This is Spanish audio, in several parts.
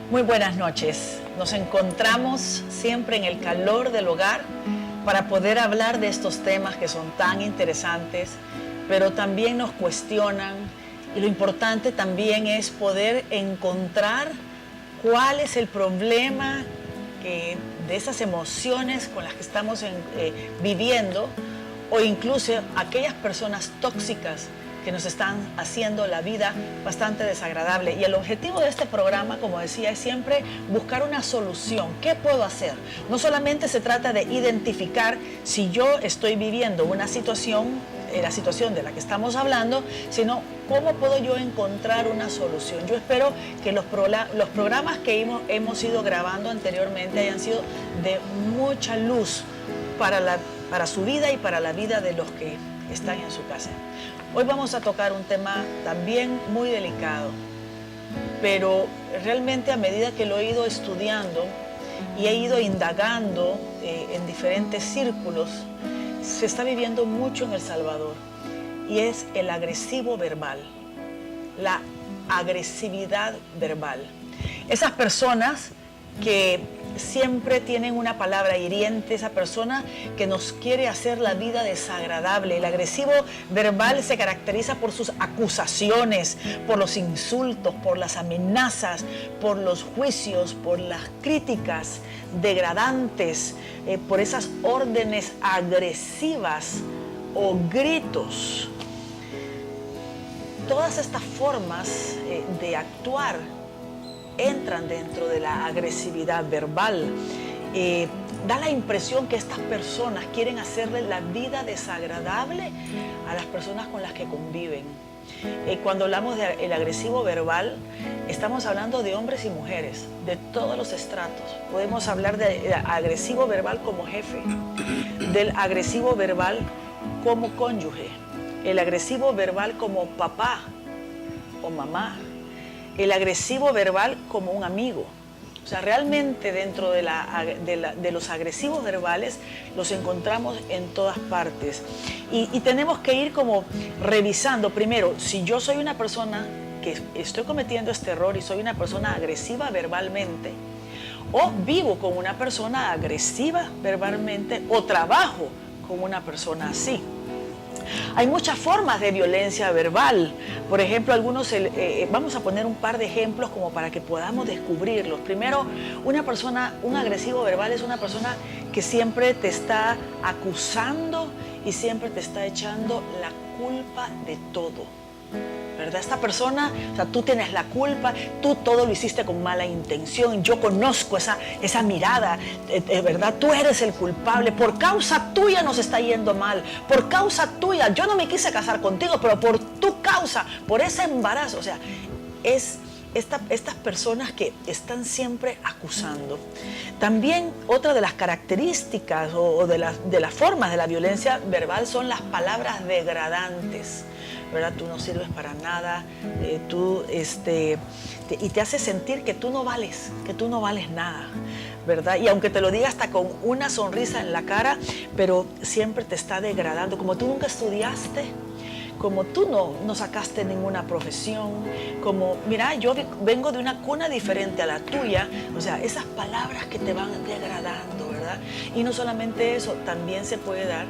Muy buenas noches. Nos encontramos siempre en el calor del hogar para poder hablar de estos temas que son tan interesantes, pero también nos cuestionan, y lo importante también es poder encontrar cuál es el problema de esas emociones con las que estamos viviendo, o incluso aquellas personas tóxicas que nos están haciendo la vida bastante desagradable. Y el objetivo de este programa, como decía, es siempre buscar una solución. ¿Qué puedo hacer? No solamente se trata de identificar si yo estoy viviendo una situación, la situación de la que estamos hablando, sino cómo puedo yo encontrar una solución. Yo espero que los programas que hemos ido grabando anteriormente hayan sido de mucha luz para su vida y para la vida de los que están en su casa. Hoy vamos a tocar un tema también muy delicado, pero realmente a medida que lo he ido estudiando y he ido indagando en diferentes círculos, se está viviendo mucho en El Salvador, y es el agresivo verbal, la agresividad verbal. Esas personas que siempre tienen una palabra hiriente, esa persona que nos quiere hacer la vida desagradable. El agresivo verbal se caracteriza por sus acusaciones, por los insultos, por las amenazas, por los juicios, por las críticas degradantes, por esas órdenes agresivas o gritos. Todas estas formas de actuar entran dentro de la agresividad verbal. Da la impresión que estas personas quieren hacerle la vida desagradable a las personas con las que conviven. Cuando hablamos del agresivo verbal, estamos hablando de hombres y mujeres, de todos los estratos. Podemos hablar del agresivo verbal como jefe, del agresivo verbal como cónyuge, el agresivo verbal como papá o mamá, el agresivo verbal como un amigo. O sea, realmente dentro de los agresivos verbales los encontramos en todas partes. Y tenemos que ir como revisando primero, si yo soy una persona que estoy cometiendo este error y soy una persona agresiva verbalmente, o vivo con una persona agresiva verbalmente, o trabajo con una persona así. Hay muchas formas de violencia verbal. Por ejemplo, vamos a poner un par de ejemplos como para que podamos descubrirlos. Primero, un agresivo verbal es una persona que siempre te está acusando y siempre te está echando la culpa de todo, ¿verdad? Esta persona, o sea, tú tienes la culpa, tú todo lo hiciste con mala intención, yo conozco esa mirada, ¿verdad? Tú eres el culpable, por causa tuya nos está yendo mal, por causa tuya, yo no me quise casar contigo, pero por tu causa, por ese embarazo. O sea, es estas personas que están siempre acusando. También otra de las características o de las formas de la violencia verbal son las palabras degradantes, ¿verdad? Tú no sirves para nada, y te hace sentir que tú no vales nada, ¿verdad? Y aunque te lo diga hasta con una sonrisa en la cara, pero siempre te está degradando, como tú nunca estudiaste, como tú no sacaste ninguna profesión, como, mira, yo vengo de una cuna diferente a la tuya. O sea, esas palabras que te van degradando, ¿verdad? Y no solamente eso, también se puede dar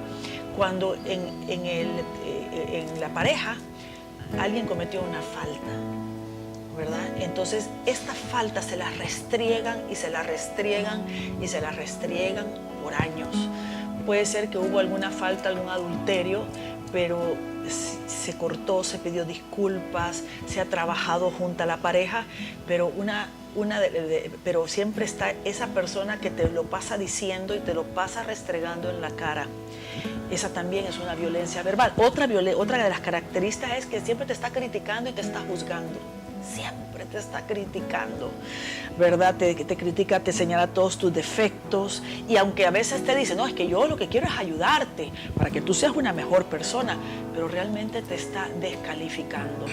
cuando en la pareja alguien cometió una falta, ¿verdad? Entonces, estas faltas se las restriegan y se las restriegan y se las restriegan por años. Puede ser que hubo alguna falta, algún adulterio, pero se cortó, se pidió disculpas, se ha trabajado junto a la pareja, pero pero siempre está esa persona que te lo pasa diciendo y te lo pasa restregando en la cara. Esa también es una violencia verbal. Otra de las características es que siempre te está criticando y te está juzgando. Siempre te está criticando, ¿verdad? Te critica, te señala todos tus defectos, y aunque a veces te dice, no, es que yo lo que quiero es ayudarte para que tú seas una mejor persona, pero realmente te está descalificando.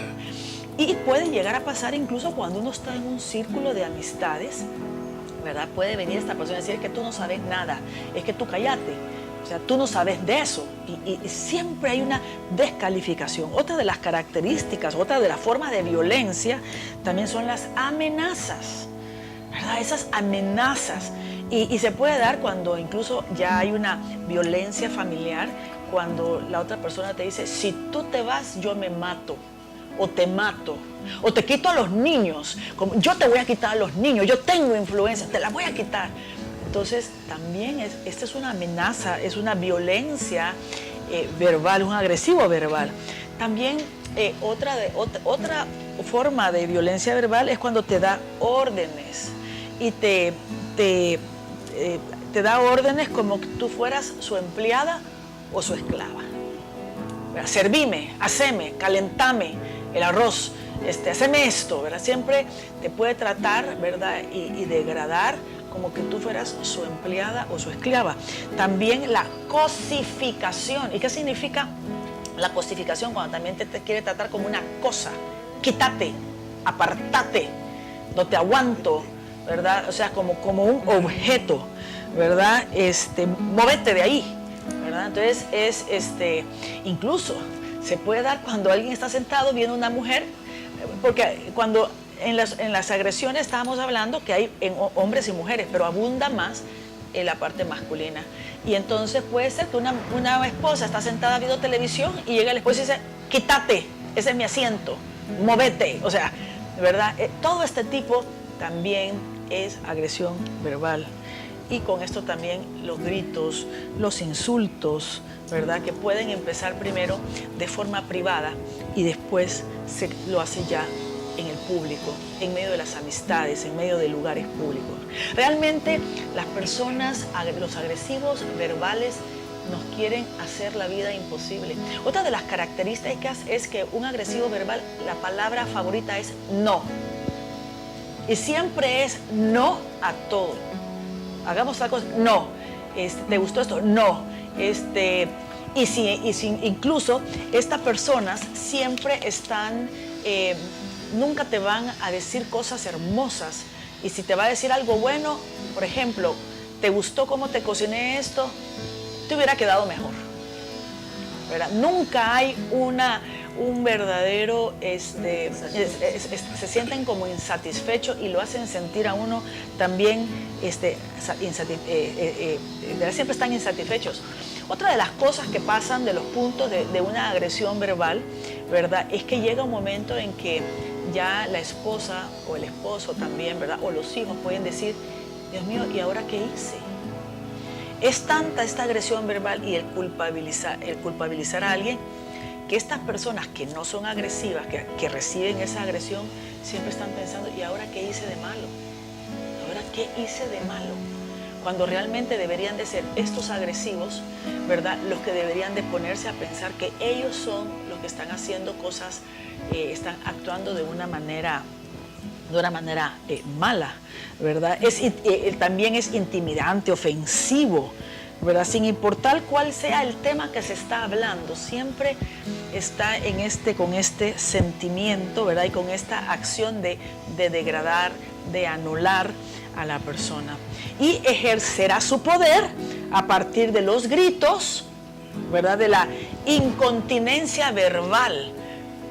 Y puede llegar a pasar incluso cuando uno está en un círculo de amistades, ¿verdad? Puede venir esta persona y decir que tú no sabes nada, es que tú cállate. O sea, tú no sabes de eso, y siempre hay una descalificación. Otra de las características, otra de las formas de violencia también son las amenazas, ¿verdad? Esas amenazas. Y se puede dar cuando incluso ya hay una violencia familiar, cuando la otra persona te dice, si tú te vas, yo me mato, o te mato, o te quito a los niños, como yo te voy a quitar a los niños, yo tengo influencia, te la voy a quitar. Entonces también esta es una amenaza, es una violencia verbal, un agresivo verbal. También otra forma de violencia verbal es cuando te da órdenes y te da órdenes como que tú fueras su empleada o su esclava. Servime, haceme, calentame el arroz, haceme esto, ¿verdad? Siempre te puede tratar, ¿verdad? Y degradar como que tú fueras su empleada o su esclava. También la cosificación. ¿Y qué significa la cosificación? Cuando también te quiere tratar como una cosa. Quítate, apartate, no te aguanto, ¿verdad? O sea, como un objeto, ¿verdad? Móvete de ahí, ¿verdad? Entonces incluso se puede dar cuando alguien está sentado, viene una mujer, porque cuando en las agresiones estábamos hablando que hay en hombres y mujeres, pero abunda más en la parte masculina. Y entonces puede ser que una esposa está sentada viendo televisión y llega el esposo y dice, quítate, ese es mi asiento, móvete, o sea, ¿verdad? Todo este tipo también es agresión verbal. Y con esto también los gritos, los insultos, ¿verdad? Que pueden empezar primero de forma privada y después se lo hace ya en el público, en medio de las amistades, en medio de lugares públicos. Realmente las personas, los agresivos verbales, nos quieren hacer la vida imposible. Otra de las características es que un agresivo verbal, la palabra favorita es no. Y siempre es no a todo. Hagamos tal cosa, no. ¿Te gustó esto? No. Y si incluso estas personas siempre están, nunca te van a decir cosas hermosas. Y si te va a decir algo bueno, por ejemplo, ¿te gustó cómo te cociné esto? Te hubiera quedado mejor, ¿verdad? Nunca hay un verdadero, se sienten como insatisfechos y lo hacen sentir a uno también, siempre están insatisfechos. Otra de las cosas que pasan de los puntos de una agresión verbal, ¿verdad? Es que llega un momento en que ya la esposa o el esposo también, ¿verdad? O los hijos pueden decir, Dios mío, ¿y ahora qué hice? Es tanta esta agresión verbal y el culpabilizar a alguien, que estas personas que no son agresivas, que reciben esa agresión, siempre están pensando, ¿y ahora qué hice de malo? ¿Ahora qué hice de malo? Cuando realmente deberían de ser estos agresivos, ¿verdad? Los que deberían de ponerse a pensar que ellos son los que están haciendo cosas, están actuando de una manera mala, ¿verdad? También es intimidante, ofensivo, ¿verdad? Sin importar cuál sea el tema que se está hablando, siempre está con este sentimiento, ¿verdad? Y con esta acción de degradar, de anular a la persona. Y ejercerá su poder a partir de los gritos, ¿verdad? De la incontinencia verbal.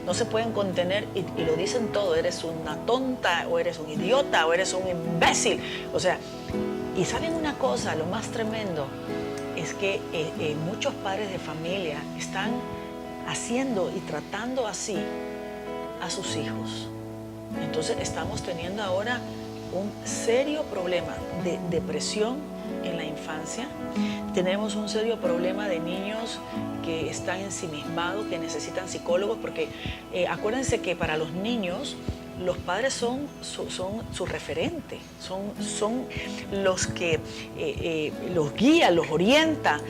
No se pueden contener y lo dicen todo, eres una tonta, o eres un idiota, o eres un imbécil. O sea, y saben una cosa, lo más tremendo es que muchos padres de familia están haciendo y tratando así a sus hijos. Entonces estamos teniendo ahora un serio problema de depresión en la infancia. Tenemos un serio problema de niños que están ensimismados, que necesitan psicólogos, porque acuérdense que para los niños los padres son su referente, son los que los guían, los orientan,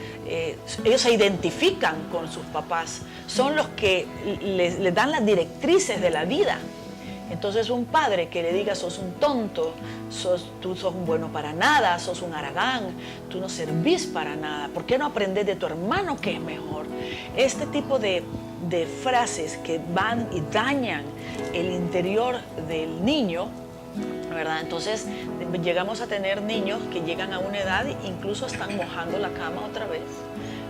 ellos se identifican con sus papás, son los que les dan las directrices de la vida. Entonces un padre que le diga sos un tonto, tú sos un bueno para nada, sos un haragán, tú no servís para nada, ¿por qué no aprendes de tu hermano que es mejor? Este tipo de frases que van y dañan el interior del niño, ¿verdad? Entonces llegamos a tener niños que llegan a una edad e incluso están mojando la cama otra vez,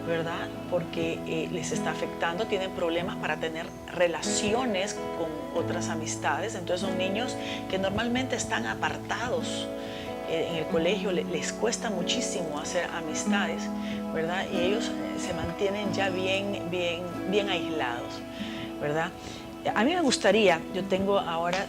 ¿verdad? Porque les está afectando, tienen problemas para tener relaciones con otras amistades. Entonces son niños que normalmente están apartados. En el colegio les cuesta muchísimo hacer amistades, ¿verdad? Y ellos se mantienen ya bien aislados, ¿verdad? A mí me gustaría, yo tengo ahora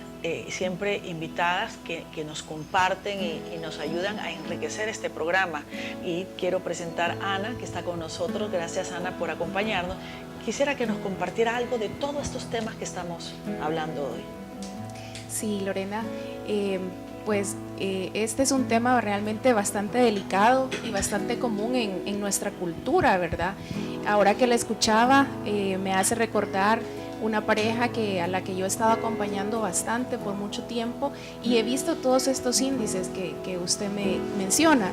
siempre invitadas que nos comparten y nos ayudan a enriquecer este programa. Y quiero presentar a Ana, que está con nosotros. Gracias, Ana, por acompañarnos. Quisiera que nos compartiera algo de todos estos temas que estamos hablando hoy. Sí, Lorena, este es un tema realmente bastante delicado y bastante común en nuestra cultura, ¿verdad? Ahora que la escuchaba, me hace recordar una pareja a la que yo he estado acompañando bastante por mucho tiempo, y he visto todos estos índices que usted me menciona,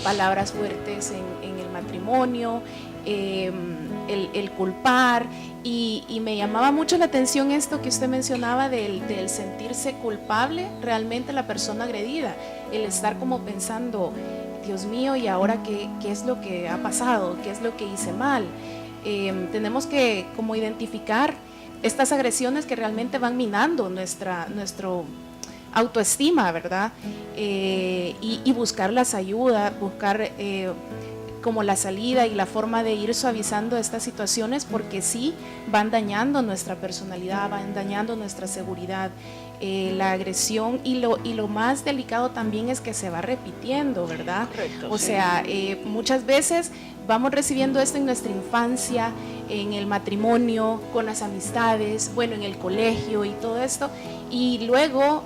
palabras fuertes en el matrimonio, el culpar, y me llamaba mucho la atención esto que usted mencionaba del sentirse culpable realmente la persona agredida, el estar como pensando, Dios mío, ¿y ahora qué es lo que ha pasado? ¿Qué es lo que hice mal? Tenemos que como identificar estas agresiones que realmente van minando nuestro autoestima, ¿verdad? Y buscar las ayudas, buscar como la salida y la forma de ir suavizando estas situaciones, porque sí van dañando nuestra personalidad, van dañando nuestra seguridad. La agresión y lo más delicado también es que se va repitiendo, ¿verdad? Correcto, o sí. sea, muchas veces vamos recibiendo esto en nuestra infancia, en el matrimonio, con las amistades, bueno, en el colegio y todo esto, y luego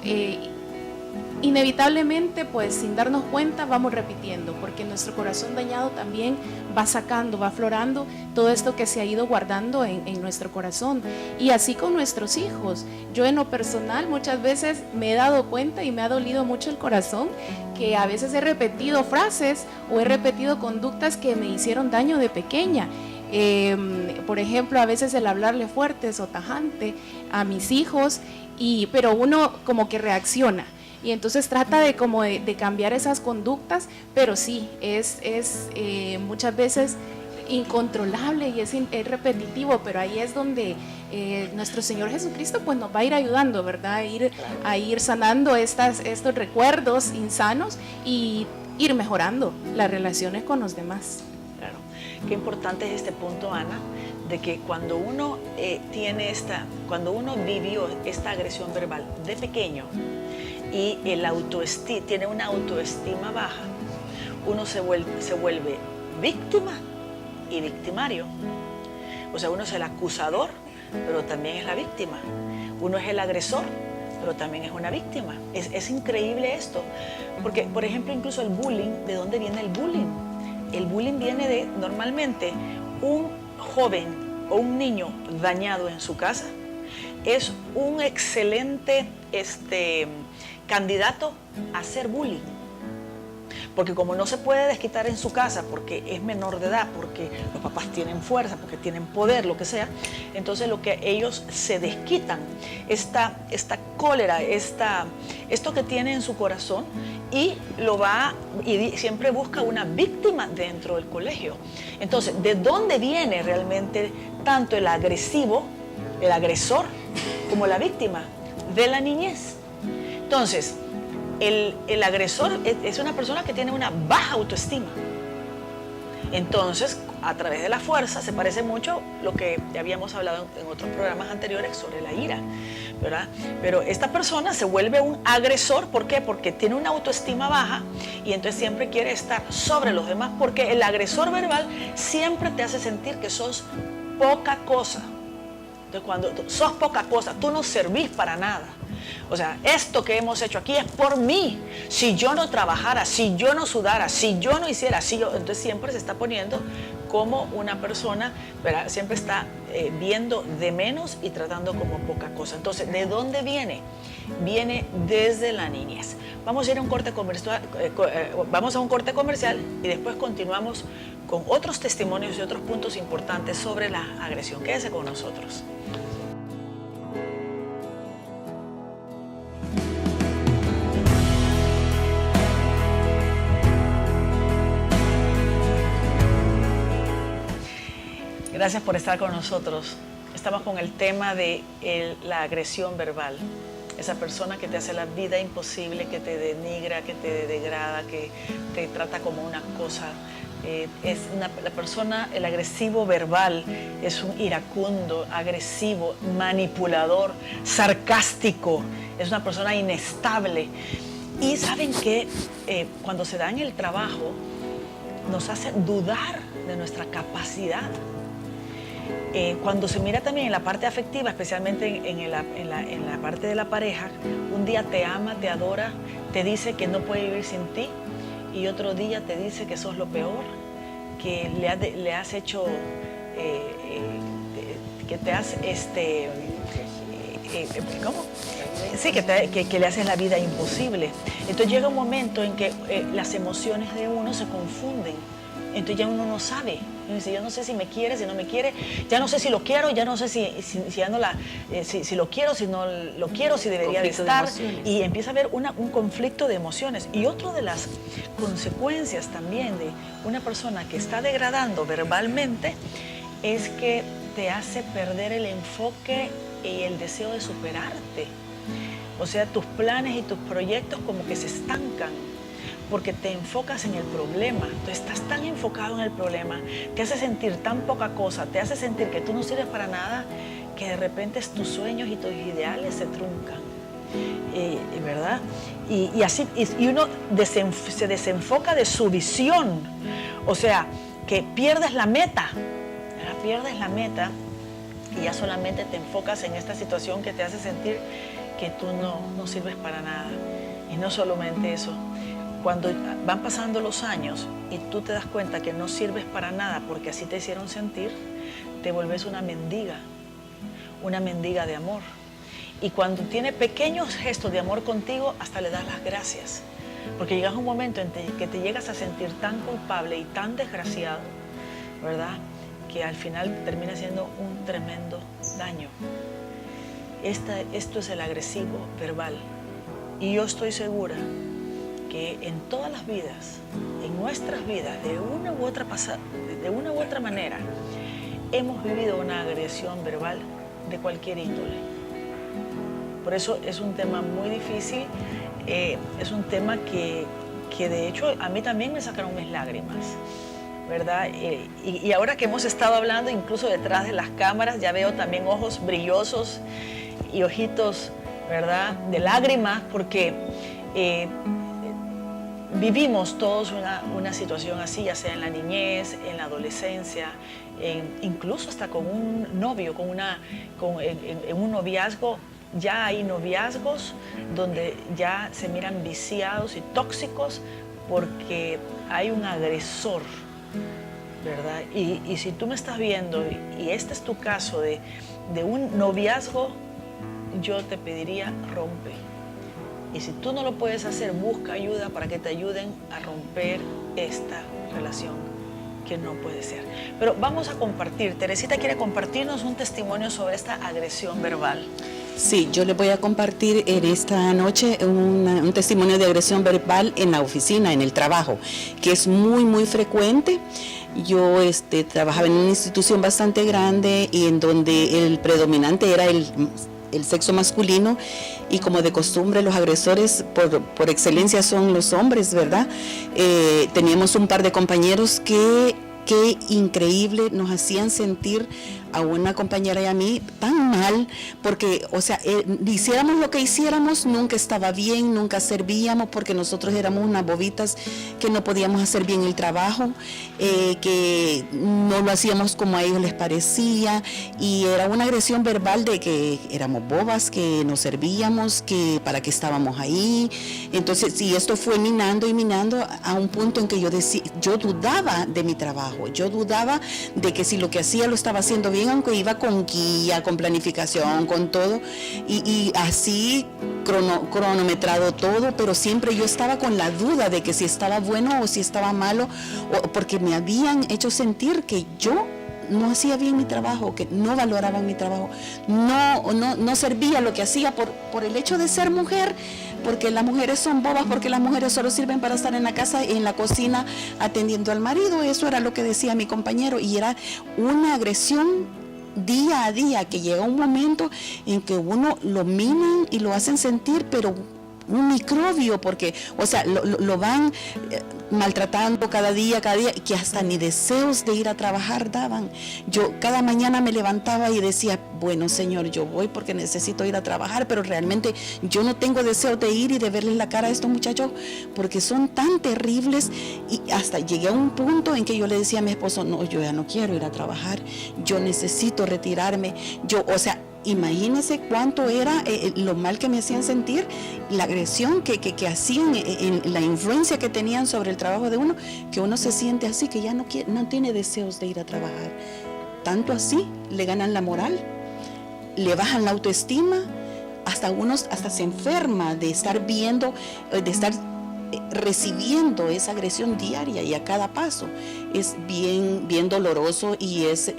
inevitablemente, pues sin darnos cuenta, vamos repitiendo, porque nuestro corazón dañado también va sacando, va aflorando todo esto que se ha ido guardando en nuestro corazón. Y así con nuestros hijos. Yo en lo personal muchas veces me he dado cuenta y me ha dolido mucho el corazón que a veces he repetido frases o he repetido conductas que me hicieron daño de pequeña. Por ejemplo, a veces el hablarle fuerte o tajante a mis hijos, pero uno como que reacciona. Y entonces trata de cambiar esas conductas, pero sí, es muchas veces incontrolable y es repetitivo, pero ahí es donde nuestro Señor Jesucristo pues nos va a ir ayudando, ¿verdad? A ir sanando estos recuerdos insanos y ir mejorando las relaciones con los demás. Claro. Qué importante es este punto, Ana, de que cuando uno cuando uno vivió esta agresión verbal de pequeño, y tiene una autoestima baja, uno se vuelve víctima y victimario. O sea, uno es el acusador, pero también es la víctima. Uno es el agresor, pero también es una víctima. Es increíble esto, porque, por ejemplo, incluso el bullying, ¿de dónde viene el bullying? El bullying viene de, normalmente, un joven o un niño dañado en su casa es un excelente candidato a hacer bullying, porque como no se puede desquitar en su casa porque es menor de edad, porque los papás tienen fuerza, porque tienen poder, lo que sea, entonces lo que ellos se desquitan, esta cólera, esto que tiene en su corazón, y siempre busca una víctima dentro del colegio. Entonces, ¿de dónde viene realmente tanto el agresivo, el agresor, como la víctima? De la niñez. Entonces, el agresor es una persona que tiene una baja autoestima. Entonces, a través de la fuerza, se parece mucho lo que ya habíamos hablado en otros programas anteriores sobre la ira, ¿verdad? Pero esta persona se vuelve un agresor. ¿Por qué? Porque tiene una autoestima baja y entonces siempre quiere estar sobre los demás, porque el agresor verbal siempre te hace sentir que sos poca cosa. Entonces, cuando sos poca cosa, tú no servís para nada. O sea, esto que hemos hecho aquí es por mí. Si yo no trabajara, si yo no sudara, si yo no hiciera, entonces siempre se está poniendo como una persona, ¿verdad? Siempre está viendo de menos y tratando como poca cosa. Entonces, ¿de dónde viene? Viene desde la niñez. Vamos a ir a un corte comercial, y después continuamos con otros testimonios y otros puntos importantes sobre la agresión. Quédese con nosotros. Gracias por estar con nosotros. Estamos con el tema de la agresión verbal. Esa persona que te hace la vida imposible, que te denigra, que te degrada, que te trata como una cosa. La persona, el agresivo verbal, es un iracundo, agresivo, manipulador, sarcástico. Es una persona inestable. Y saben que cuando se da en el trabajo, nos hace dudar de nuestra capacidad. Cuando se mira también en la parte afectiva, especialmente en la parte de la pareja, un día te ama, te adora, te dice que no puede vivir sin ti, y otro día te dice que sos lo peor, que le has hecho, que te has, ¿cómo? Sí, que le haces la vida imposible. Entonces llega un momento en que las emociones de uno se confunden. Entonces ya uno no sabe. Dice, yo no sé si me quiere, si no me quiere, ya no sé si lo quiero, ya no sé si ya no si lo quiero, si no lo quiero, si debería de estar. Y empieza a haber un conflicto de emociones. Y otra de las consecuencias también de una persona que está degradando verbalmente es que te hace perder el enfoque y el deseo de superarte. O sea, tus planes y tus proyectos como que se estancan, porque te enfocas en el problema. Tú estás tan enfocado en el problema, te hace sentir tan poca cosa, te hace sentir que tú no sirves para nada, que de repente tus sueños y tus ideales se truncan, ¿verdad? Y uno se desenfoca de su visión, o sea, que pierdes la meta, ¿verdad? Pierdes la meta y ya solamente te enfocas en esta situación que te hace sentir que tú no sirves para nada. Y no solamente eso, cuando van pasando los años y tú te das cuenta que no sirves para nada porque así te hicieron sentir, te vuelves una mendiga de amor. Y cuando tiene pequeños gestos de amor contigo, hasta le das las gracias. Porque llegas a un momento en que te llegas a sentir tan culpable y tan desgraciado, ¿verdad? Que al final termina siendo un tremendo daño. Esto es el agresivo verbal. Y yo estoy segura que en todas las vidas, en nuestras vidas, de una u otra manera, hemos vivido una agresión verbal de cualquier índole. Por eso es un tema muy difícil, es un tema que de hecho a mí también me sacaron mis lágrimas, ¿verdad? Y ahora que hemos estado hablando, incluso detrás de las cámaras, ya veo también ojos brillosos y ojitos, ¿verdad?, de lágrimas, porque vivimos todos una situación así, ya sea en la niñez, en la adolescencia, incluso hasta con un novio, en un noviazgo. Ya hay noviazgos donde ya se miran viciados y tóxicos porque hay un agresor, ¿verdad? Y si tú me estás viendo y este es tu caso de un noviazgo, yo te pediría rompe. Y si tú no lo puedes hacer, busca ayuda para que te ayuden a romper esta relación que no puede ser. Pero vamos a compartir. Teresita quiere compartirnos un testimonio sobre esta agresión verbal. Sí, yo les voy a compartir en esta noche un testimonio de agresión verbal en la oficina, en el trabajo, que es muy, muy frecuente. Yo trabajaba en una institución bastante grande y en donde el predominante era el sexo masculino, y como de costumbre los agresores por excelencia son los hombres, ¿verdad? Teníamos un par de compañeros que increíble nos hacían sentir a una compañera y a mí tan mal, porque, o sea, hiciéramos lo que hiciéramos, nunca estaba bien, nunca servíamos, porque nosotros éramos unas bobitas que no podíamos hacer bien el trabajo, que no lo hacíamos como a ellos les parecía, y era una agresión verbal de que éramos bobas, que no servíamos, que para qué estábamos ahí. Entonces, y esto fue minando y minando a un punto en que yo dudaba de mi trabajo, yo dudaba de que si lo que hacía lo estaba haciendo bien, aunque iba con guía, con planificación, con todo, y así cronometrado todo, pero siempre yo estaba con la duda de que si estaba bueno o si estaba malo, porque me habían hecho sentir que yo no hacía bien mi trabajo, que no valoraban mi trabajo, no servía lo que hacía por el hecho de ser mujer, porque las mujeres son bobas, porque las mujeres solo sirven para estar en la casa y en la cocina atendiendo al marido. Eso era lo que decía mi compañero, y era una agresión día a día, que llega un momento en que uno lo minan y lo hacen sentir, pero un microbio, porque, o sea, lo van maltratando cada día, que hasta ni deseos de ir a trabajar daban. Yo cada mañana me levantaba y decía, bueno, Señor, yo voy porque necesito ir a trabajar, pero realmente yo no tengo deseo de ir y de verles la cara a estos muchachos, porque son tan terribles. Y hasta llegué a un punto en que yo le decía a mi esposo, no, yo ya no quiero ir a trabajar, yo necesito retirarme. O sea, imagínense cuánto era lo mal que me hacían sentir, la agresión que hacían, la influencia que tenían sobre el trabajo de uno, que uno se siente así, que ya no tiene deseos de ir a trabajar. Tanto así, le ganan la moral, le bajan la autoestima, hasta se enferma de estar viendo, de estar recibiendo esa agresión diaria y a cada paso. Es bien, bien doloroso, y es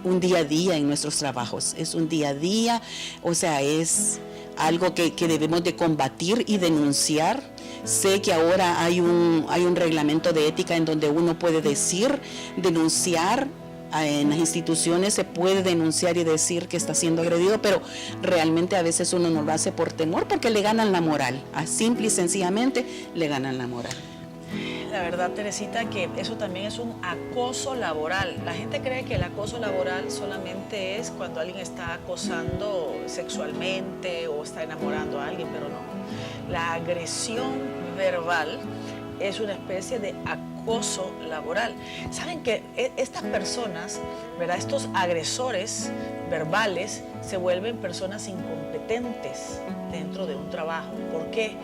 un día a día en nuestros trabajos, es un día a día, o sea, es algo que debemos de combatir y denunciar. Sé que ahora hay un reglamento de ética en donde uno puede denunciar, en las instituciones se puede denunciar y decir que está siendo agredido, pero realmente a veces uno no lo hace por temor, porque le ganan la moral, simple y sencillamente le ganan la moral. La verdad, Teresita, que eso también es un acoso laboral. La gente cree que el acoso laboral solamente es cuando alguien está acosando sexualmente o está enamorando a alguien, pero no. La agresión verbal es una especie de acoso laboral. Saben que estas personas, ¿verdad? Estos agresores verbales se vuelven personas incompetentes dentro de un trabajo. ¿Por qué?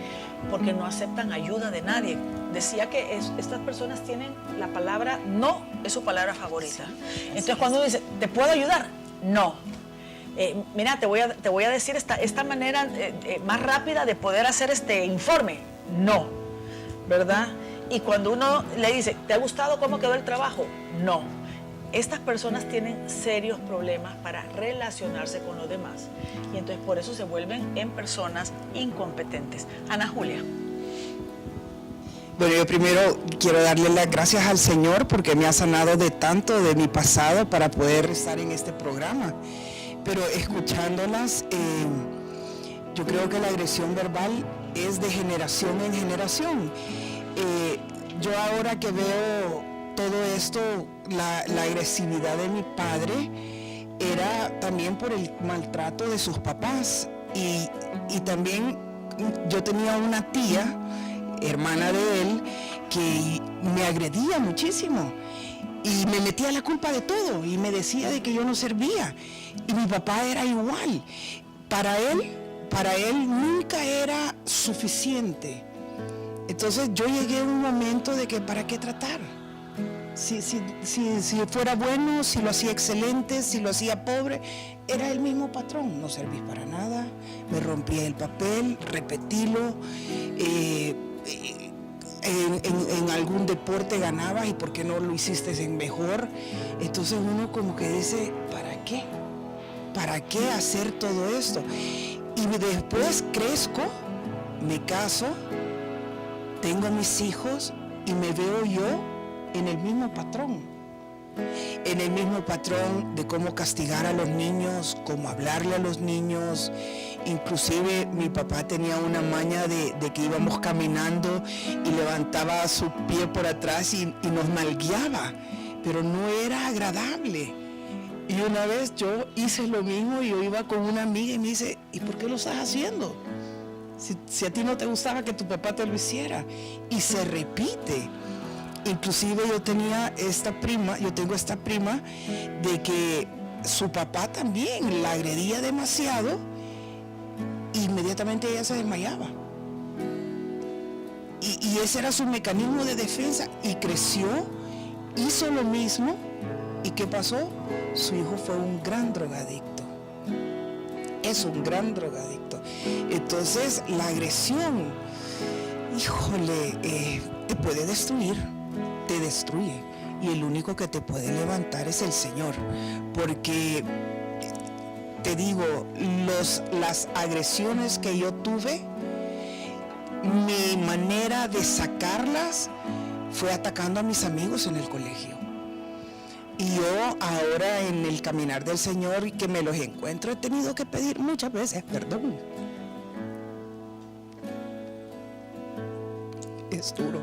Porque no aceptan ayuda de nadie. Decía que estas personas tienen la palabra no, es su palabra favorita. Entonces cuando uno dice, ¿te puedo ayudar? No. Mira, te voy a decir esta manera más rápida de poder hacer este informe. No, ¿verdad? Y cuando uno le dice, ¿te ha gustado cómo quedó el trabajo? No. Estas personas tienen serios problemas para relacionarse con los demás, y entonces por eso se vuelven en personas incompetentes. Ana Julia. Bueno, yo primero quiero darle las gracias al Señor porque me ha sanado de tanto de mi pasado para poder estar en este programa. Pero escuchándolas, yo creo que la agresión verbal es de generación en generación. Yo ahora que veo todo esto, la agresividad de mi padre era también por el maltrato de sus papás. Y también yo tenía una tía, hermana de él, que me agredía muchísimo y me metía la culpa de todo y me decía de que yo no servía, y mi papá era igual. Para él nunca era suficiente. Entonces yo llegué a un momento de que ¿para qué tratar? Si fuera bueno, si lo hacía excelente, si lo hacía pobre, era el mismo patrón. No servís para nada, me rompía el papel, repetilo. En algún deporte ganabas, y por qué no lo hiciste en mejor. Entonces uno como que dice, ¿para qué? ¿Para qué hacer todo esto? Y después crezco, me caso, tengo mis hijos y me veo yo en el mismo patrón. En el mismo patrón de cómo castigar a los niños, cómo hablarle a los niños. Inclusive mi papá tenía una maña de que íbamos caminando y levantaba su pie por atrás y nos nalgueaba, pero no era agradable. Y una vez yo hice lo mismo, y yo iba con una amiga y me dice, ¿y por qué lo estás haciendo? Si a ti no te gustaba que tu papá te lo hiciera. Y se repite. Inclusive yo tengo esta prima de que su papá también la agredía demasiado, e inmediatamente ella se desmayaba. Y ese era su mecanismo de defensa, y creció, hizo lo mismo, ¿y qué pasó? Su hijo fue un gran drogadicto. Es un gran drogadicto. Entonces la agresión, híjole, te puede destruir. Te destruye, y el único que te puede levantar es el Señor, porque te digo, las agresiones que yo tuve mi manera de sacarlas fue atacando a mis amigos en el colegio. Y yo ahora en el caminar del Señor y que me los encuentro, he tenido que pedir muchas veces perdón. Es duro.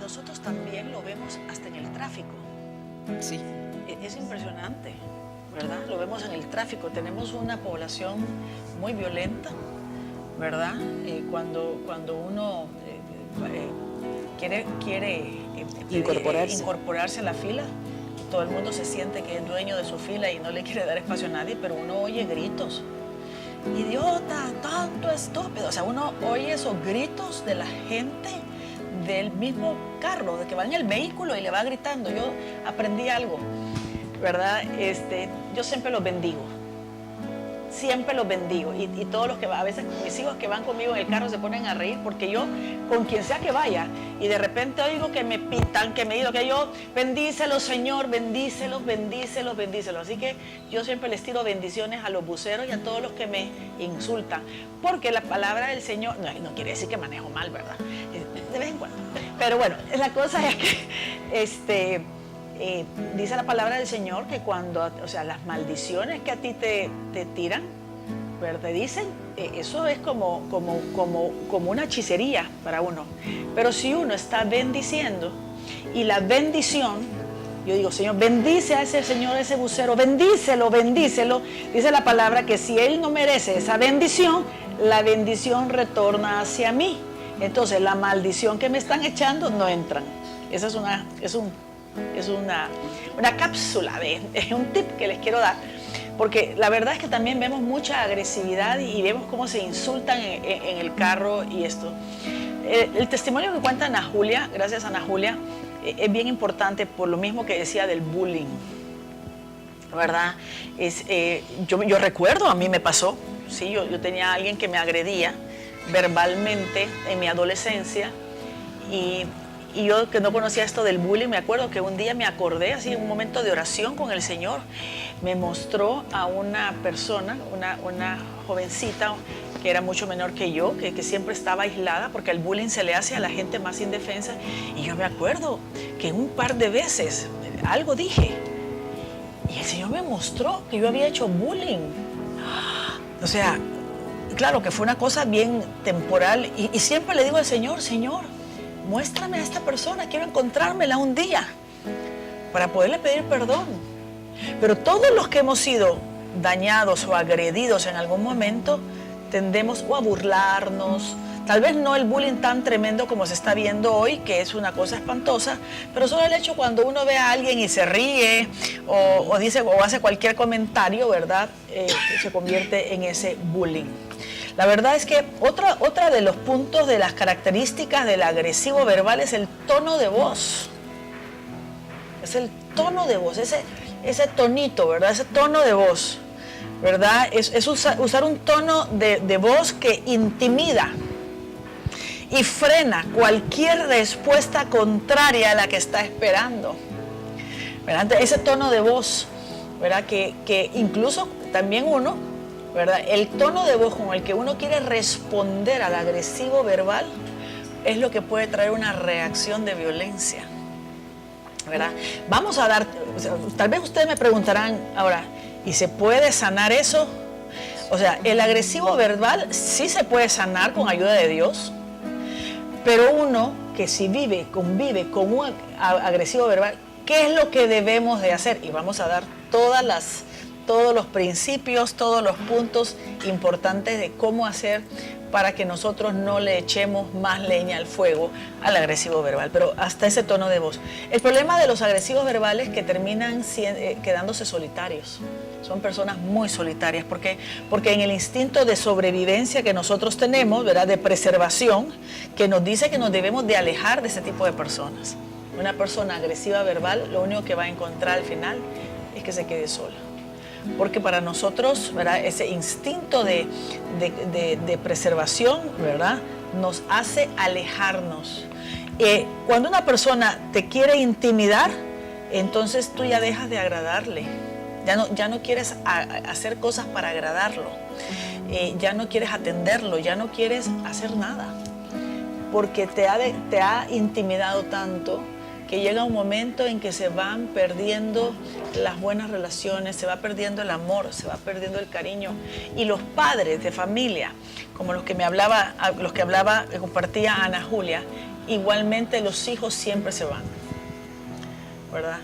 Nosotros también lo vemos hasta en el tráfico. Sí. Es impresionante, ¿verdad? Lo vemos en el tráfico. Tenemos una población muy violenta, ¿verdad? Cuando uno quiere incorporarse a la fila, todo el mundo se siente que es dueño de su fila y no le quiere dar espacio a nadie, pero uno oye gritos. Idiota, tonto, estúpido. O sea, uno oye esos gritos de la gente del mismo carro, de que va en el vehículo y le va gritando. Yo aprendí algo, ¿verdad? Yo siempre los bendigo. Siempre los bendigo. Y todos los que a veces mis hijos que van conmigo en el carro se ponen a reír porque yo, con quien sea que vaya, y de repente oigo que me pitan, que me digo que yo, bendícelos, Señor, bendícelos, bendícelos, bendícelos. Así que yo siempre les tiro bendiciones a los buceros y a todos los que me insultan. Porque la palabra del Señor, no quiere decir que manejo mal, ¿verdad? De vez en cuando. Pero bueno, la cosa es que dice la palabra del Señor que cuando, o sea, las maldiciones que a ti te tiran, ¿verdad? Te dicen, eso es como una hechicería para uno. Pero si uno está bendiciendo y la bendición, yo digo, Señor, bendice a ese señor, ese bucero, bendícelo, bendícelo. Dice la palabra que si él no merece esa bendición, la bendición retorna hacia mí. Entonces la maldición que me están echando no entran. Esa es una cápsula, es un tip que les quiero dar, porque la verdad es que también vemos mucha agresividad y vemos cómo se insultan en el carro y esto. El testimonio que cuenta Ana Julia, gracias a Ana Julia, es bien importante por lo mismo que decía del bullying, ¿verdad? Yo recuerdo, a mí me pasó, ¿sí? Yo tenía a alguien que me agredía verbalmente en mi adolescencia y yo que no conocía esto del bullying, me acuerdo que un día me acordé, así en un momento de oración con el Señor, me mostró a una persona, una jovencita que era mucho menor que yo, que siempre estaba aislada, porque el bullying se le hace a la gente más indefensa. Y yo me acuerdo que un par de veces algo dije, y el Señor me mostró que yo había hecho bullying. O sea, claro que fue una cosa bien temporal, y siempre le digo al Señor, Señor, muéstrame a esta persona, quiero encontrármela un día para poderle pedir perdón. Pero todos los que hemos sido dañados o agredidos en algún momento tendemos o a burlarnos, tal vez no el bullying tan tremendo como se está viendo hoy, que es una cosa espantosa, pero solo el hecho cuando uno ve a alguien y se ríe o dice o hace cualquier comentario, ¿verdad? Se convierte en ese bullying. La verdad es que otra de los puntos de las características del agresivo verbal es el tono de voz. Es el tono de voz, ese tonito, ¿verdad? Ese tono de voz, ¿verdad? Es usar un tono de voz que intimida y frena cualquier respuesta contraria a la que está esperando, ¿verdad? Ese tono de voz, ¿verdad? Que incluso también uno, ¿verdad? El tono de voz con el que uno quiere responder al agresivo verbal es lo que puede traer una reacción de violencia, ¿verdad? Vamos a dar, o sea, tal vez ustedes me preguntarán ahora, ¿y se puede sanar eso? O sea, el agresivo verbal sí se puede sanar con ayuda de Dios, pero uno que si convive con un agresivo verbal, ¿qué es lo que debemos de hacer? Y vamos a dar todos los principios, todos los puntos importantes de cómo hacer para que nosotros no le echemos más leña al fuego al agresivo verbal, pero hasta ese tono de voz. El problema de los agresivos verbales es que terminan quedándose solitarios. Son personas muy solitarias porque en el instinto de sobrevivencia que nosotros tenemos, ¿verdad? De preservación, que nos dice que nos debemos de alejar de ese tipo de personas. Una persona agresiva verbal, lo único que va a encontrar al final es que se quede sola. Porque para nosotros, ¿verdad? Ese instinto de preservación, ¿verdad? Nos hace alejarnos. Cuando una persona te quiere intimidar, entonces tú ya dejas de agradarle. Ya no quieres hacer cosas para agradarlo. ya no quieres atenderlo, ya no quieres hacer nada, porque te ha intimidado tanto que llega un momento en que se van perdiendo las buenas relaciones, se va perdiendo el amor, se va perdiendo el cariño. Y los padres de familia, como los que compartía Ana Julia, igualmente los hijos siempre se van, ¿verdad?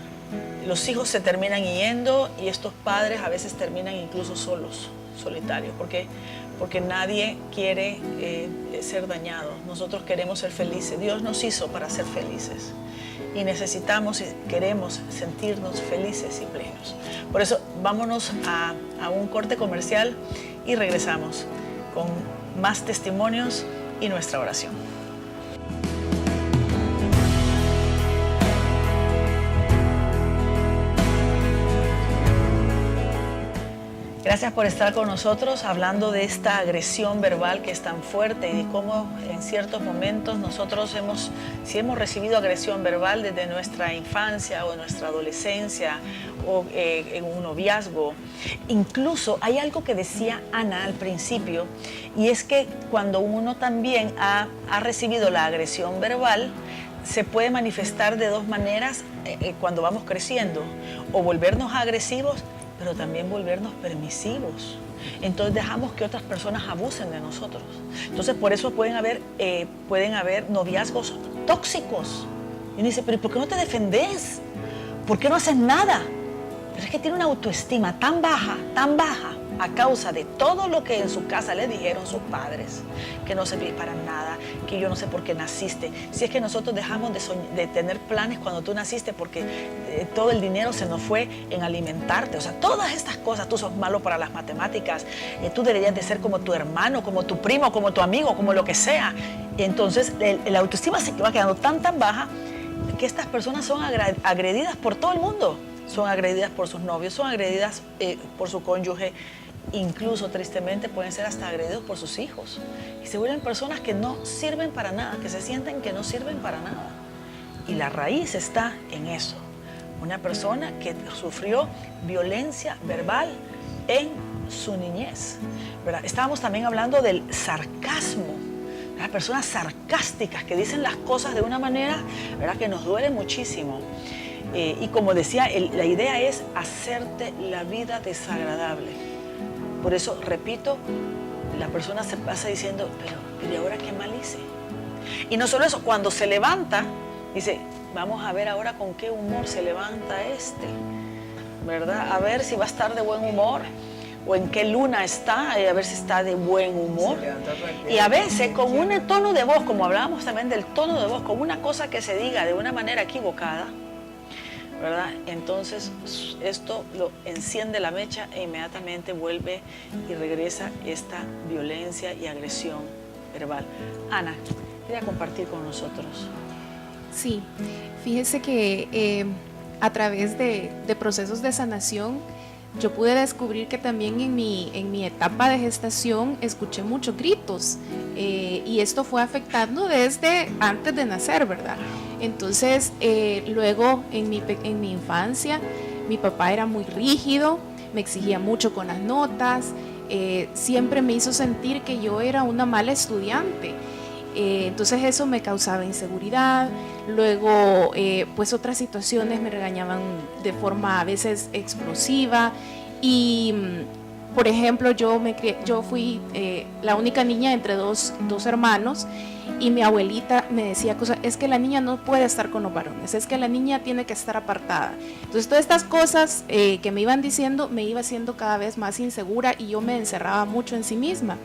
Los hijos se terminan yendo y estos padres a veces terminan incluso solos, solitarios, porque nadie quiere ser dañado. Nosotros queremos ser felices. Dios nos hizo para ser felices y necesitamos y queremos sentirnos felices y plenos. Por eso vámonos a un corte comercial y regresamos con más testimonios y nuestra oración. Gracias por estar con nosotros hablando de esta agresión verbal que es tan fuerte y cómo en ciertos momentos nosotros si hemos recibido agresión verbal desde nuestra infancia o nuestra adolescencia o en un noviazgo. Incluso hay algo que decía Ana al principio, y es que cuando uno también ha recibido la agresión verbal, se puede manifestar de dos maneras cuando vamos creciendo: o volvernos agresivos, pero también volvernos permisivos. Entonces dejamos que otras personas abusen de nosotros. Entonces por eso pueden haber noviazgos tóxicos. Y uno dice, pero ¿por qué no te defendes? ¿Por qué no haces nada? Pero es que tiene una autoestima tan baja, a causa de todo lo que en su casa le dijeron sus padres, que no servís para nada, que yo no sé por qué naciste. Si es que nosotros dejamos de tener planes cuando tú naciste porque todo el dinero se nos fue en alimentarte. O sea, todas estas cosas, tú sos malo para las matemáticas, tú deberías de ser como tu hermano, como tu primo, como tu amigo, como lo que sea. Entonces, la autoestima se va quedando tan baja que estas personas son agredidas por todo el mundo. Son agredidas por sus novios, son agredidas por su cónyuge, incluso tristemente pueden ser hasta agredidos por sus hijos. Y se vuelven personas que no sirven para nada, que se sienten que no sirven para nada. Y la raíz está en eso. Una persona que sufrió violencia verbal en su niñez, ¿verdad? Estábamos también hablando del sarcasmo. Las personas sarcásticas que dicen las cosas de una manera, ¿verdad?, que nos duele muchísimo. Y como decía, la idea es hacerte la vida desagradable. Por eso, repito, la persona se pasa diciendo, pero ¿y ahora qué mal hice? Y no solo eso, cuando se levanta, dice, vamos a ver ahora con qué humor se levanta ¿verdad? A ver si va a estar de buen humor, o en qué luna está, a ver si está de buen humor. Y a veces con un tono de voz, como hablábamos también del tono de voz, con una cosa que se diga de una manera equivocada, ¿verdad? Entonces esto lo enciende la mecha e inmediatamente vuelve y regresa esta violencia y agresión verbal. Ana, quería compartir con nosotros. Sí, fíjese que a través de procesos de sanación yo pude descubrir que también en mi etapa de gestación escuché muchos gritos y esto fue afectando desde antes de nacer, ¿verdad? Entonces, luego en mi infancia, mi papá era muy rígido, me exigía mucho con las notas, siempre me hizo sentir que yo era una mala estudiante. Entonces eso me causaba inseguridad. Luego, pues otras situaciones me regañaban de forma a veces explosiva y... Por ejemplo, yo fui la única niña entre dos hermanos y mi abuelita me decía cosas, es que la niña no puede estar con los varones, es que la niña tiene que estar apartada. Entonces todas estas cosas que me iban diciendo me iba haciendo cada vez más insegura y yo me encerraba mucho en sí misma.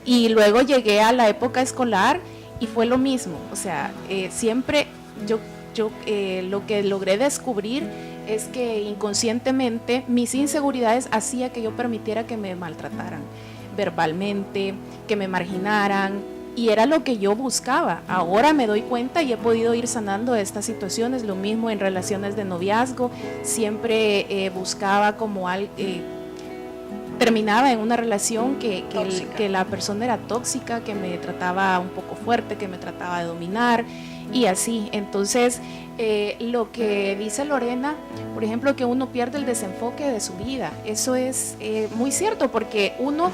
Y luego llegué a la época escolar y fue lo mismo, o sea, siempre yo lo que logré descubrir es que inconscientemente mis inseguridades hacía que yo permitiera que me maltrataran verbalmente, que me marginaran, y era lo que yo buscaba. Ahora me doy cuenta y he podido ir sanando estas situaciones. Lo mismo en relaciones de noviazgo, siempre buscaba como terminaba en una relación que la persona era tóxica, que me trataba un poco fuerte, que me trataba de dominar y así. Entonces lo que dice Lorena, por ejemplo, que uno pierde el desenfoque de su vida, eso es muy cierto, porque uno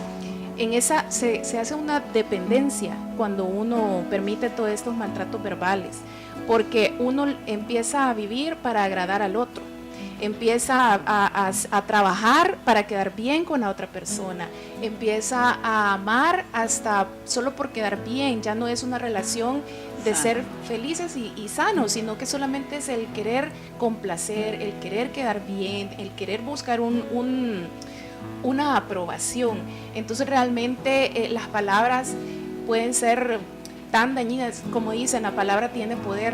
se hace una dependencia cuando uno permite todos estos maltratos verbales, porque uno empieza a vivir para agradar al otro, empieza a trabajar para quedar bien con la otra persona, empieza a amar hasta solo por quedar bien. Ya no es una relación de ser felices y sanos, sino que solamente es el querer complacer, el querer quedar bien, el querer buscar una aprobación. Entonces realmente las palabras pueden ser tan dañinas, como dicen, la palabra tiene poder,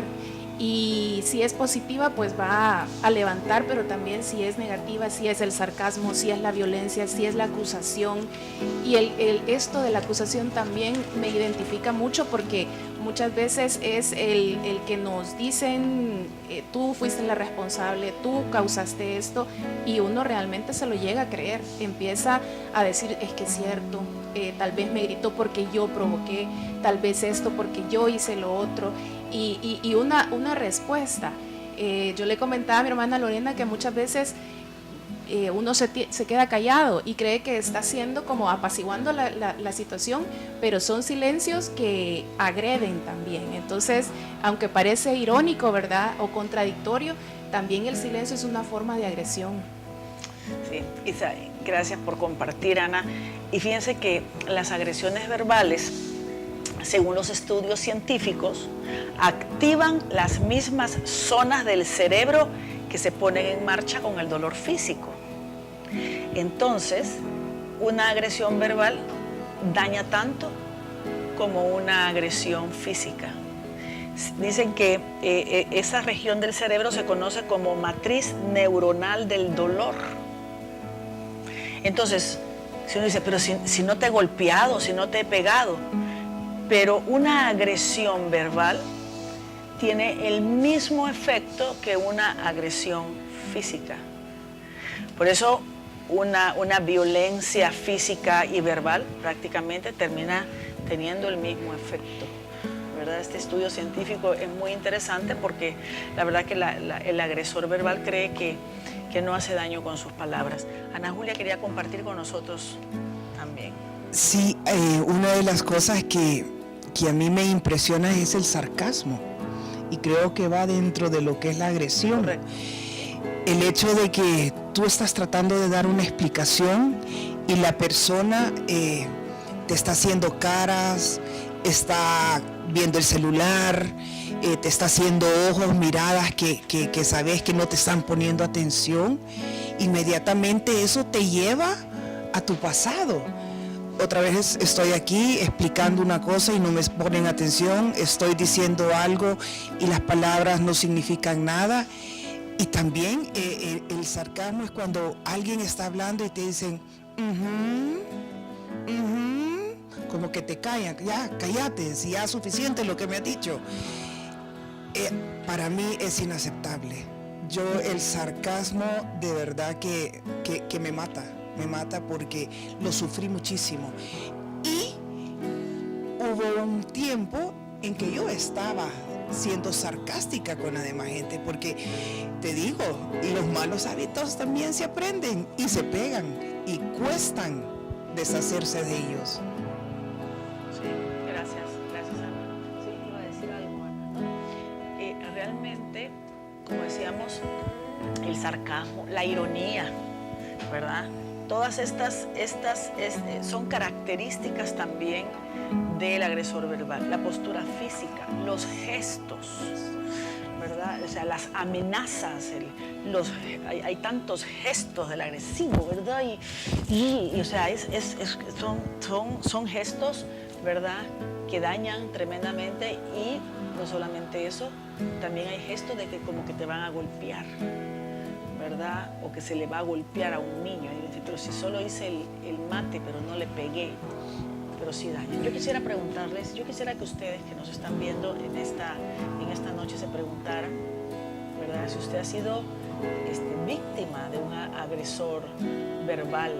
y si es positiva pues va a levantar, pero también si es negativa, si es el sarcasmo, si es la violencia, si es la acusación. Y esto de la acusación también me identifica mucho, porque muchas veces es el que nos dicen tú fuiste la responsable, tú causaste esto, y uno realmente se lo llega a creer, empieza a decir es que es cierto, tal vez me gritó porque yo provoqué, tal vez esto porque yo hice lo otro, y una respuesta. Yo le comentaba a mi hermana Lorena que muchas veces uno se queda callado y cree que está haciendo como apaciguando la situación, pero son silencios que agreden también. Entonces, aunque parece irónico, ¿verdad?, o contradictorio, también el silencio es una forma de agresión. Sí, Isa, gracias por compartir, Ana. Y fíjense que las agresiones verbales, según los estudios científicos, activan las mismas zonas del cerebro que se ponen en marcha con el dolor físico. Entonces, una agresión verbal daña tanto como una agresión física. Dicen que esa región del cerebro se conoce como matriz neuronal del dolor. Entonces, si uno dice, pero si no te he golpeado, si no te he pegado, pero una agresión verbal tiene el mismo efecto que una agresión física. Por eso una violencia física y verbal prácticamente termina teniendo el mismo efecto, ¿verdad? Este estudio científico es muy interesante porque la verdad que el agresor verbal cree que no hace daño con sus palabras. Ana Julia quería compartir con nosotros también. Sí, una de las cosas que a mí me impresiona es el sarcasmo, y creo que va dentro de lo que es la agresión. Correcto. El hecho de que tú estás tratando de dar una explicación y la persona te está haciendo caras, está viendo el celular, te está haciendo ojos, miradas que sabes que no te están poniendo atención, inmediatamente eso te lleva a tu pasado. Otra vez estoy aquí explicando una cosa y no me ponen atención, estoy diciendo algo y las palabras no significan nada. Y también el sarcasmo es cuando alguien está hablando y te dicen, como que te callan, ya, cállate, si ya es suficiente lo que me has dicho. Para mí es inaceptable. Yo el sarcasmo de verdad que me mata porque lo sufrí muchísimo. Y hubo un tiempo en que yo estaba siendo sarcástica con la demás gente, porque te digo, los malos hábitos también se aprenden y se pegan y cuestan deshacerse de ellos. Sí, gracias Ana. Sí, iba a decir algo, Ana. Realmente, como decíamos, el sarcasmo, la ironía, ¿verdad? Todas estas son características también del agresor verbal. La postura física, los gestos, ¿verdad? O sea, las amenazas, hay tantos gestos del agresivo, ¿verdad? Y o sea, son gestos, ¿verdad?, que dañan tremendamente. Y no solamente eso, también hay gestos de que como que te van a golpear, ¿verdad? O que se le va a golpear a un niño. Y dice, pero si solo hice el mate, pero no le pegué, pero sí daña. Yo quisiera preguntarles, yo quisiera que ustedes que nos están viendo en esta noche se preguntaran, ¿verdad?, si usted ha sido víctima de un agresor verbal.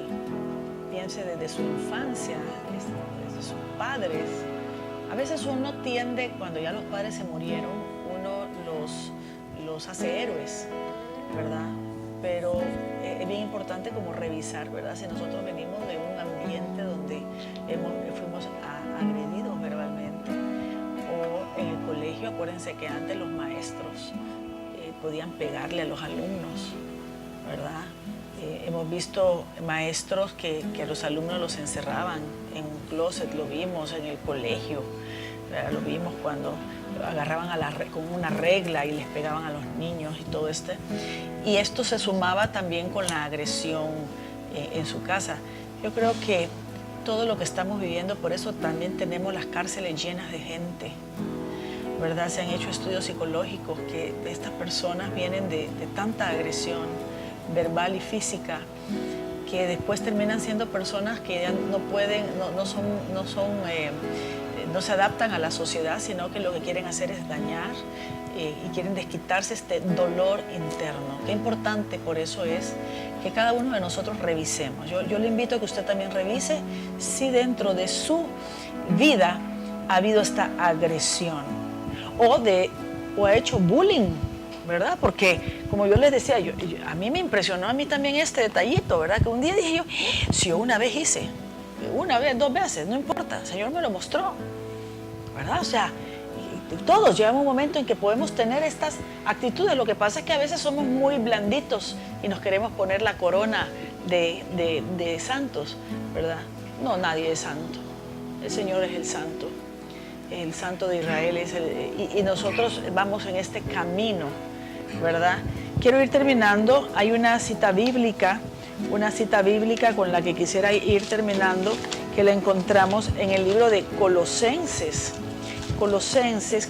Piense desde su infancia, desde sus padres. A veces uno tiende, cuando ya los padres se murieron, uno los hace héroes, ¿verdad? pero es bien importante como revisar, ¿verdad? Si nosotros venimos de un ambiente donde fuimos agredidos verbalmente, o en el colegio, acuérdense que antes los maestros podían pegarle a los alumnos, ¿verdad? Hemos visto maestros que a los alumnos los encerraban en un closet, lo vimos en el colegio, ¿verdad? Lo vimos cuando agarraban con una regla y les pegaban a los niños y todo esto. Y esto se sumaba también con la agresión en su casa. Yo creo que todo lo que estamos viviendo, por eso también tenemos las cárceles llenas de gente, ¿verdad? Se han hecho estudios psicológicos que estas personas vienen de tanta agresión verbal y física, que después terminan siendo personas que ya no pueden, no se adaptan a la sociedad, sino que lo que quieren hacer es dañar y quieren desquitarse este dolor interno. Qué importante por eso es que cada uno de nosotros revisemos. Yo le invito a que usted también revise si dentro de su vida ha habido esta agresión o ha hecho bullying, ¿verdad? Porque, como yo les decía, a mí me impresionó a mí también este detallito, ¿verdad? Que un día dije yo, si yo una vez hice, una vez, 2 veces, no importa, el Señor me lo mostró, ¿verdad? O sea, todos llegamos a un momento en que podemos tener estas actitudes. Lo que pasa es que a veces somos muy blanditos y nos queremos poner la corona de santos, ¿verdad? No, nadie es santo. El Señor es el santo de Israel, y nosotros vamos en este camino, ¿verdad? Quiero ir terminando. Hay una cita bíblica con la que quisiera ir terminando, que la encontramos en el libro de Colosenses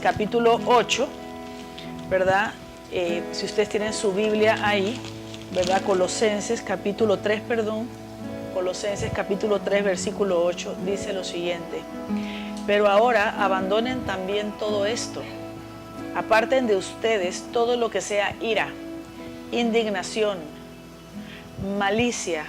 capítulo 8, ¿verdad? Si ustedes tienen su Biblia ahí, ¿verdad? Colosenses capítulo 3, versículo 8, dice lo siguiente: pero ahora abandonen también todo esto. Aparten de ustedes todo lo que sea ira, indignación, malicia,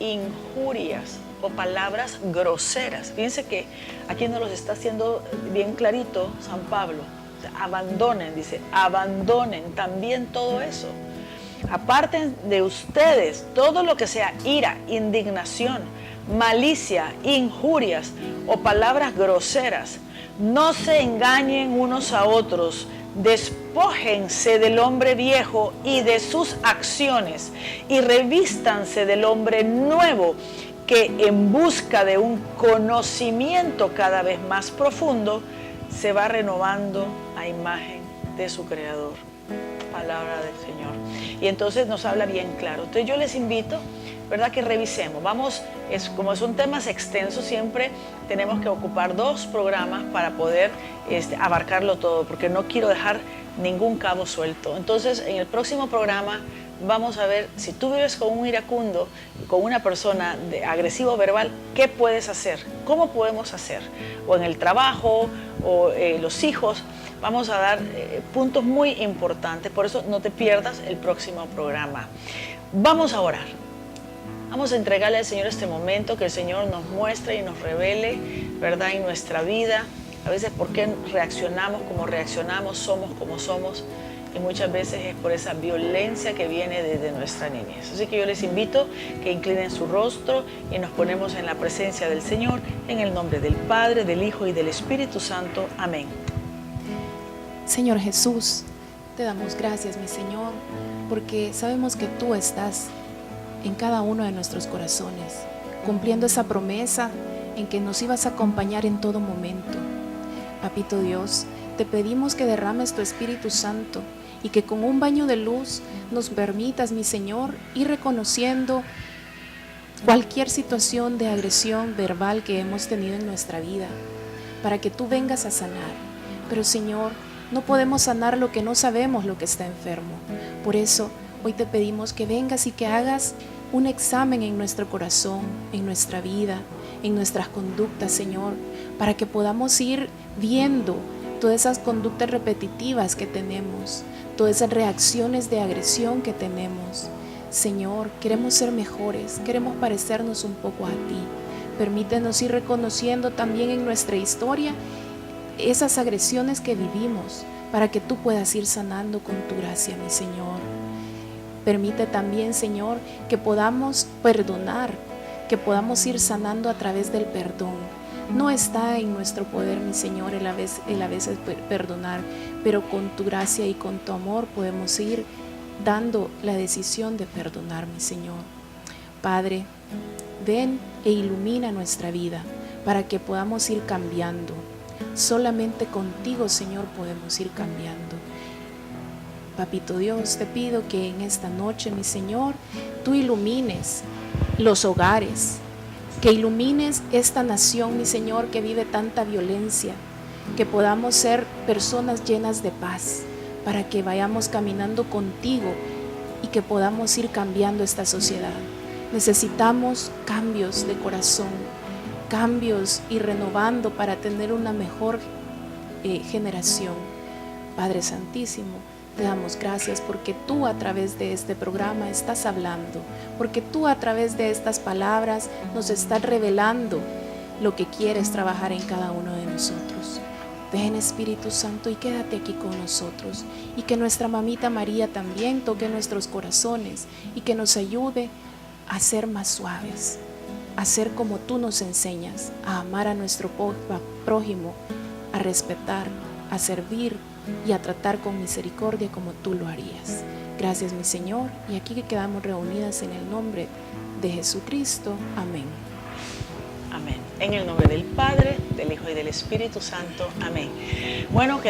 injurias o palabras groseras. Fíjense que aquí nos los está haciendo bien clarito San Pablo. O sea, abandonen, dice, abandonen también todo eso. Aparten de ustedes todo lo que sea ira, indignación, malicia, injurias o palabras groseras. No se engañen unos a otros. Despójense del hombre viejo y de sus acciones y revístanse del hombre nuevo, que en busca de un conocimiento cada vez más profundo se va renovando a imagen de su Creador. Palabra del Señor. Y entonces nos habla bien claro. Entonces yo les invito, ¿verdad?, que revisemos. Como son temas extensos, siempre tenemos que ocupar 2 programas para poder abarcarlo todo, porque no quiero dejar ningún cabo suelto. Entonces, en el próximo programa vamos a ver, si tú vives con un iracundo, con una persona agresivo verbal, ¿qué puedes hacer? ¿Cómo podemos hacer? O en el trabajo, o los hijos. Vamos a dar puntos muy importantes, por eso no te pierdas el próximo programa. Vamos a orar. Vamos a entregarle al Señor este momento, que el Señor nos muestre y nos revele, ¿verdad?, en nuestra vida. A veces, ¿por qué reaccionamos como reaccionamos? Somos como somos. Y muchas veces es por esa violencia que viene desde nuestra niñez. Así que yo les invito que inclinen su rostro y nos ponemos en la presencia del Señor, en el nombre del Padre, del Hijo y del Espíritu Santo. Amén. Señor Jesús, te damos gracias, mi Señor, porque sabemos que tú estás en cada uno de nuestros corazones, cumpliendo esa promesa en que nos ibas a acompañar en todo momento. Papito Dios, te pedimos que derrames tu Espíritu Santo y que con un baño de luz nos permitas, mi Señor, ir reconociendo cualquier situación de agresión verbal que hemos tenido en nuestra vida, para que tú vengas a sanar. Pero, Señor, no podemos sanar lo que no sabemos, lo que está enfermo. Por eso, hoy te pedimos que vengas y que hagas un examen en nuestro corazón, en nuestra vida, en nuestras conductas, Señor, para que podamos ir viendo todas esas conductas repetitivas que tenemos, todas esas reacciones de agresión que tenemos. Señor, queremos ser mejores, queremos parecernos un poco a ti. Permítenos ir reconociendo también en nuestra historia esas agresiones que vivimos, para que tú puedas ir sanando con tu gracia, mi Señor. Permite también, Señor, que podamos perdonar, que podamos ir sanando a través del perdón. No está en nuestro poder, mi Señor, el a veces perdonar, pero con tu gracia y con tu amor podemos ir dando la decisión de perdonar, mi Señor. Padre, ven e ilumina nuestra vida para que podamos ir cambiando. Solamente contigo, Señor, podemos ir cambiando. Papito Dios, te pido que en esta noche, mi Señor, tú ilumines los hogares, que ilumines esta nación, mi Señor, que vive tanta violencia, que podamos ser personas llenas de paz, para que vayamos caminando contigo y que podamos ir cambiando esta sociedad. Necesitamos cambios de corazón, cambios y renovando para tener una mejor generación. Padre Santísimo, te damos gracias porque tú a través de este programa estás hablando, porque tú a través de estas palabras nos estás revelando lo que quieres trabajar en cada uno de nosotros. Ven, Espíritu Santo, y quédate aquí con nosotros, y que nuestra mamita María también toque nuestros corazones y que nos ayude a ser más suaves, a ser como tú nos enseñas, a amar a nuestro prójimo, a respetar, a servir y a tratar con misericordia como tú lo harías. Gracias, mi Señor, y aquí quedamos reunidas en el nombre de Jesucristo. Amén. Amén. En el nombre del Padre, del Hijo y del Espíritu Santo. Amén. Bueno,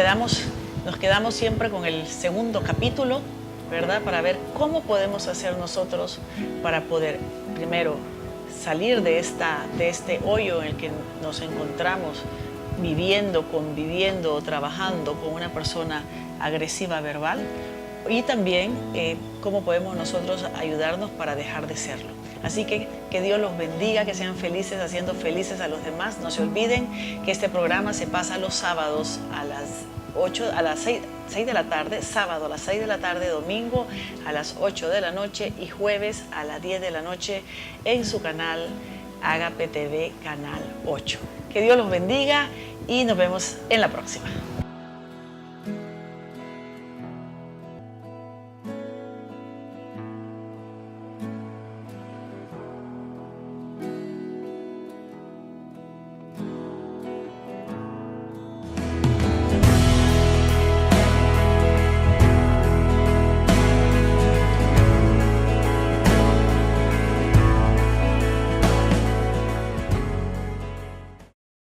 nos quedamos siempre con el segundo capítulo, ¿verdad? Para ver cómo podemos hacer nosotros para poder, primero, salir de este hoyo en el que nos encontramos viviendo, conviviendo, trabajando con una persona agresiva verbal, y también cómo podemos nosotros ayudarnos para dejar de serlo. Así que Dios los bendiga, que sean felices haciendo felices a los demás. No se olviden que este programa se pasa los sábados a las 6 de la tarde, sábado a las 6 de la tarde, domingo a las 8 de la noche y jueves a las 10 de la noche en su canal Agape TV Canal 8. Que Dios los bendiga y nos vemos en la próxima.